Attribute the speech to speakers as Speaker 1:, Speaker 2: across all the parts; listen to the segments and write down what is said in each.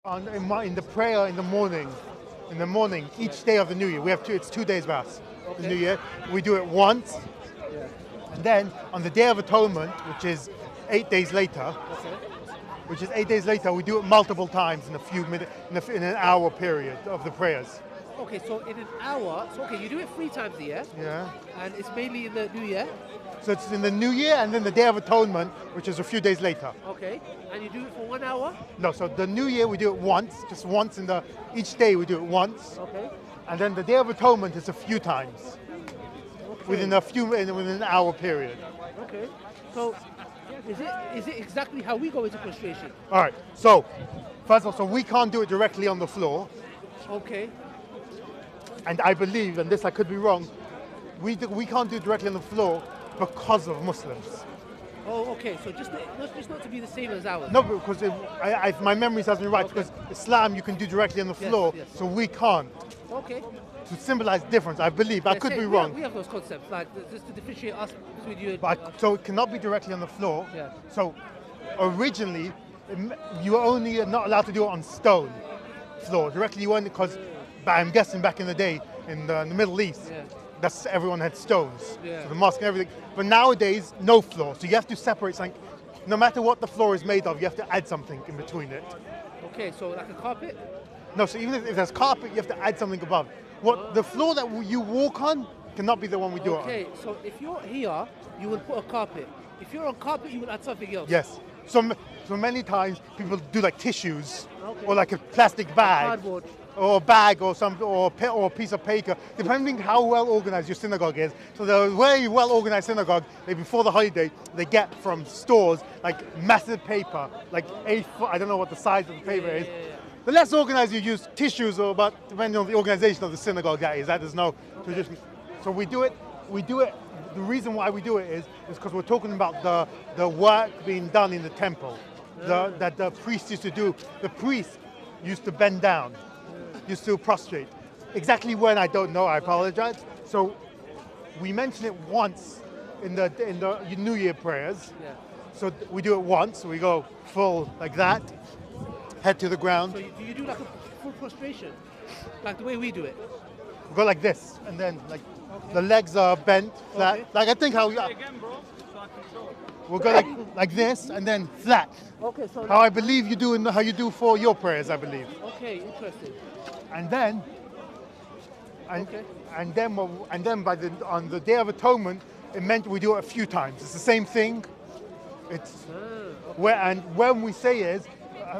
Speaker 1: In the prayer in the morning, each day of the New Year, we have it's 2 days Mass. The New Year, we do it once,
Speaker 2: Yeah.
Speaker 1: and then on the Day of Atonement, which is 8 days later, we do it multiple times in a few minutes, in an hour period of the prayers.
Speaker 2: Okay, so in an hour, so okay, you do it 3 times a year,
Speaker 1: Yeah.
Speaker 2: and it's mainly in the New Year.
Speaker 1: So it's in the New Year and then the Day of Atonement, which is a few days later.
Speaker 2: Okay, and you do it for 1 hour.
Speaker 1: No, so the New Year we do it once, just once each day we do it once,
Speaker 2: Okay.
Speaker 1: and then the Day of Atonement is a few times within an hour period.
Speaker 2: Okay. So is it exactly how we go into prostration?
Speaker 1: All right. So first of all, so we can't do it directly on the floor,
Speaker 2: Okay.
Speaker 1: and I believe, and this I could be wrong, we can't do it directly on the floor because of Muslims.
Speaker 2: Oh, okay. So just not to be the same as ours.
Speaker 1: No, because my memory serves me right.
Speaker 2: Okay.
Speaker 1: Because Islam you can do directly on the floor,
Speaker 2: yes.
Speaker 1: so we can't.
Speaker 2: Okay.
Speaker 1: To symbolize difference, I believe. I
Speaker 2: Yeah,
Speaker 1: could
Speaker 2: same.
Speaker 1: be
Speaker 2: We
Speaker 1: wrong.
Speaker 2: have those concepts, like just to differentiate us between you and
Speaker 1: So it cannot be directly on the floor.
Speaker 2: Yeah.
Speaker 1: So originally, you were only not allowed to do it on stone floor directly. You weren't, because I'm guessing back in the day in the Middle East,
Speaker 2: Yeah.
Speaker 1: that's everyone had stones.
Speaker 2: Yeah.
Speaker 1: So the mosque and everything. But nowadays, no floor. So you have to separate something. No matter what the floor is made of, you have to add something in between it.
Speaker 2: Okay, so like a carpet.
Speaker 1: No, so even if there's carpet, you have to add something above. The floor that you walk on cannot be the one we do it on.
Speaker 2: Okay, so if you're here, you will put a carpet. If you're on carpet, you will add something else.
Speaker 1: Yes. So many times people do like tissues
Speaker 2: Okay.
Speaker 1: or like a plastic bag
Speaker 2: Cardboard.
Speaker 1: or a bag or a piece of paper, depending how well organized your synagogue is. So the very well organized synagogue, before the holiday, they get from stores like massive paper, like 8 foot. I don't know what the size of the paper is.
Speaker 2: Yeah.
Speaker 1: The less organized you use tissues, but depending on the organization of the synagogue, that is no tradition. So we do it. The reason why we do it is because we're talking about the work being done in the temple, that the priest used to do. The priest used to bend down, used to prostrate. Exactly when, I don't know. I apologize. So we mention it once in the New Year prayers.
Speaker 2: Yeah.
Speaker 1: So we do it once. We go full like that, head to the ground.
Speaker 2: So do you do like a full prostration, like the way we do it?
Speaker 1: We go like this, and then like the legs are bent flat.
Speaker 2: Okay.
Speaker 1: Like I think how
Speaker 3: Again, bro, so I can show.
Speaker 1: we'll go like this, and then flat.
Speaker 2: Okay, so
Speaker 1: How I believe you do, how you do for your prayers, I believe.
Speaker 2: okay, interesting.
Speaker 1: And then,
Speaker 2: Okay.
Speaker 1: and then on the Day of Atonement, it meant we do it a few times. It's the same thing. It's when we say is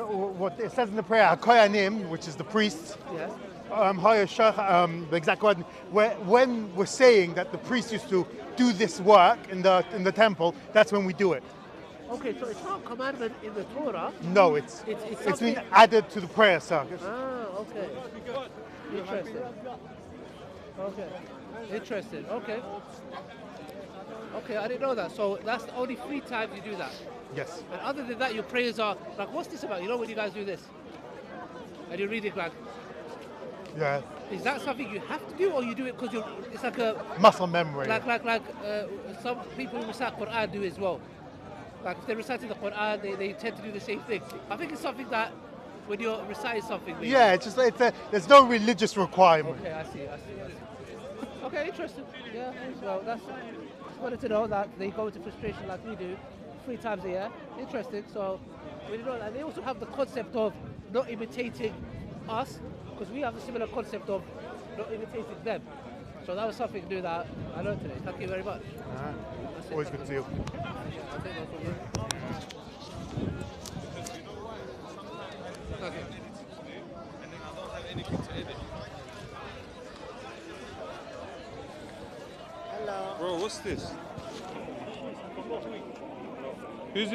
Speaker 1: what it says in the prayer, Hakoyanim, which is the priest.
Speaker 2: Yes.
Speaker 1: The exact word. When we're saying that the priest used to do this work in the temple, that's when we do it.
Speaker 2: Okay, so it's not a commandment in the Torah.
Speaker 1: No, it's
Speaker 2: something.
Speaker 1: been added to the prayer circuit.
Speaker 2: Okay. Interesting. Okay. Interesting. Okay. Okay, I didn't know that. So that's only 3 times you do that.
Speaker 1: Yes.
Speaker 2: And other than that, your prayers are like, what's this about? You know when you guys do this? And you read it back.
Speaker 1: Yeah.
Speaker 2: Is that something you have to do, or you do it because it's like a
Speaker 1: Muscle memory.
Speaker 2: like some people who recite Quran do as well. Like if they're reciting the Quran, they tend to do the same thing. I think it's something that when you're reciting something.
Speaker 1: Yeah, there's no religious requirement.
Speaker 2: Okay, I see. Okay, interesting. Yeah, well, just wanted to know that they go into frustration like we do 3 times a year. Interesting. So, we know, and they also have the concept of not imitating us, because we have a similar concept of not imitating them. So that was something new that I learned today. Thank you very much. That's it.
Speaker 1: Always good to see you.
Speaker 2: That's it, no problem. Okay.
Speaker 3: And then I don't have anything to edit.
Speaker 4: Hello.
Speaker 3: Bro, what's this? Who's